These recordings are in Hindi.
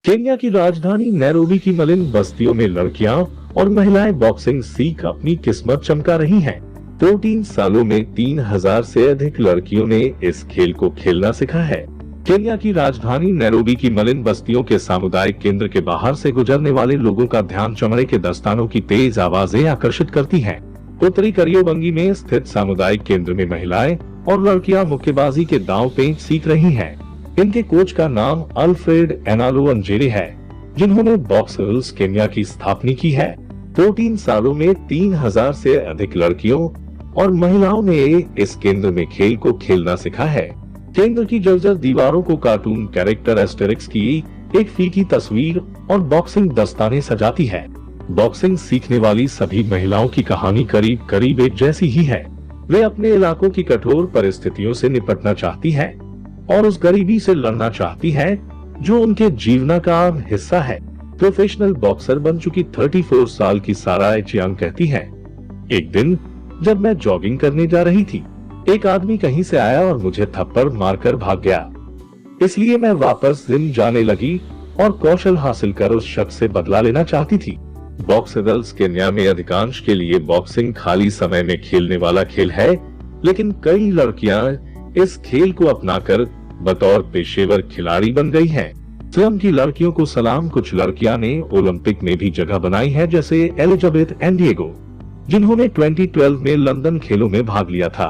केन्या की राजधानी नैरोबी की मलिन बस्तियों में लड़कियां और महिलाएं बॉक्सिंग सीख अपनी किस्मत चमका रही हैं। 14 सालों में 3000 से अधिक लड़कियों ने इस खेल को खेलना सीखा है। केन्या की राजधानी नैरोबी की मलिन बस्तियों के सामुदायिक केंद्र के बाहर से गुजरने वाले लोगों का ध्यान चमड़े के दस्तानों की तेज आवाजें आकर्षित करती हैं। उत्तरी करियोबंगी में स्थित सामुदायिक केंद्र में महिलाएं और लड़कियां मुक्केबाजी के दांव पेंच सीख रही हैं। इनके कोच का नाम अल्फ्रेड एनालो अंजेरे है, जिन्होंने बॉक्स गर्ल्स केन्या की स्थापना की है। 14 सालों में 3000 से अधिक लड़कियों और महिलाओं ने इस केंद्र में खेल को खेलना सीखा है। केंद्र की जर्जर दीवारों को कार्टून कैरेक्टर एस्टेरिक्स की एक फीकी तस्वीर और बॉक्सिंग दस्ताने सजाती है। बॉक्सिंग सीखने वाली सभी महिलाओं की कहानी करीब करीब एक जैसी ही है। वे अपने इलाकों की कठोर परिस्थितियों से निपटना चाहती हैं और उस गरीबी से लड़ना चाहती है जो उनके जीवन का हिस्सा है। प्रोफेशनल बॉक्सर बन चुकी 34 साल की सारा एचियांग कहती है, एक दिन जब मैं जॉगिंग करने जा रही थी, एक आदमी कहीं से आया और मुझे थप्पड़ मारकर भाग गया। इसलिए मैं वापस जिम जाने लगी और कौशल हासिल कर उस शख्स से बदला लेना चाहती थी। बॉक्स गर्ल्स केन्या में अधिकांश के लिए बॉक्सिंग खाली समय में खेलने वाला खेल है, लेकिन कई लड़कियां इस खेल को अपनाकर बतौर पेशेवर खिलाड़ी बन गई हैं। स्वयं की लड़कियों को सलाम। कुछ लड़कियां ने ओलंपिक में भी जगह बनाई है, जैसे एलिजाबेथ एंडिएगो, जिन्होंने 2012 में लंदन खेलों में भाग लिया था।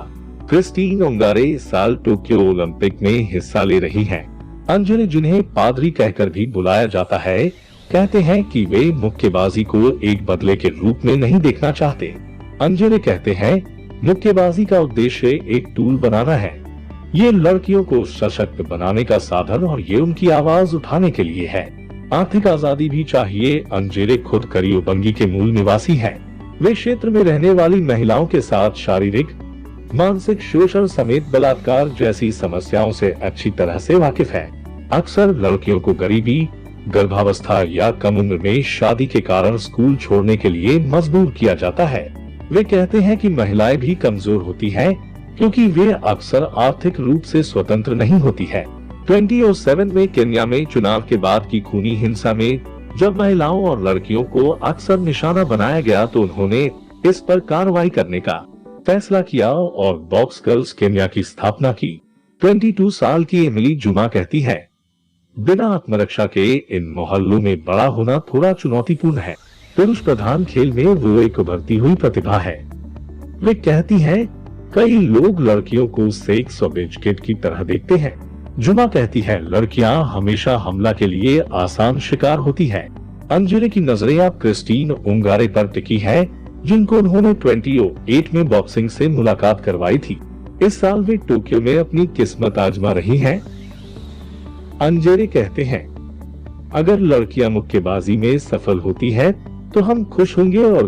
क्रिस्टीन ओंगारे इस साल टोक्यो ओलंपिक में हिस्सा ले रही हैं। अंजरे, जिन्हें पादरी कहकर भी बुलाया जाता है, कहते हैं कि वे मुक्केबाजी को एक बदले के रूप में नहीं देखना चाहते। अंजरे कहते हैं, मुक्केबाजी का उद्देश्य एक टूल बनाना है। ये लड़कियों को सशक्त बनाने का साधन और ये उनकी आवाज उठाने के लिए है। आर्थिक आजादी भी चाहिए। अंजेरे खुद करियोबंगी के मूल निवासी हैं। वे क्षेत्र में रहने वाली महिलाओं के साथ शारीरिक, मानसिक शोषण समेत बलात्कार जैसी समस्याओं से अच्छी तरह से वाकिफ है। अक्सर लड़कियों को गरीबी, गर्भावस्था या कम उम्र में शादी के कारण स्कूल छोड़ने के लिए मजबूर किया जाता है। वे कहते हैं कि महिलाएं भी कमजोर होती हैं, क्योंकि वे अक्सर आर्थिक रूप से स्वतंत्र नहीं होती है। 2007 में केन्या में चुनाव के बाद की खूनी हिंसा में जब महिलाओं और लड़कियों को अक्सर निशाना बनाया गया, तो उन्होंने इस पर कार्रवाई करने का फैसला किया और बॉक्स गर्ल्स केन्या की स्थापना की। 22 साल की एमिली जुमा कहती है, बिना आत्मरक्षा के इन मोहल्लों में बड़ा होना थोड़ा चुनौतीपूर्ण है। पुरुष प्रधान खेल में वो एक उभरती हुई प्रतिभा है। वे कहती हैं, कई लोग लड़कियों को सेक्स ऑब्जेक्ट की तरह देखते हैं। जुमा कहती है, लड़कियां हमेशा हमला के लिए आसान शिकार होती है। अंजरे की नजरें अब क्रिस्टीन ओंगारे पर टिकी है, जिनको उन्होंने 2008 में बॉक्सिंग से मुलाकात करवाई थी। इस साल वे टोक्यो में अपनी किस्मत आजमा रही हैं। अंजरे कहते हैं, अगर लड़कियां मुक्केबाजी में सफल होती है तो हम खुश होंगे और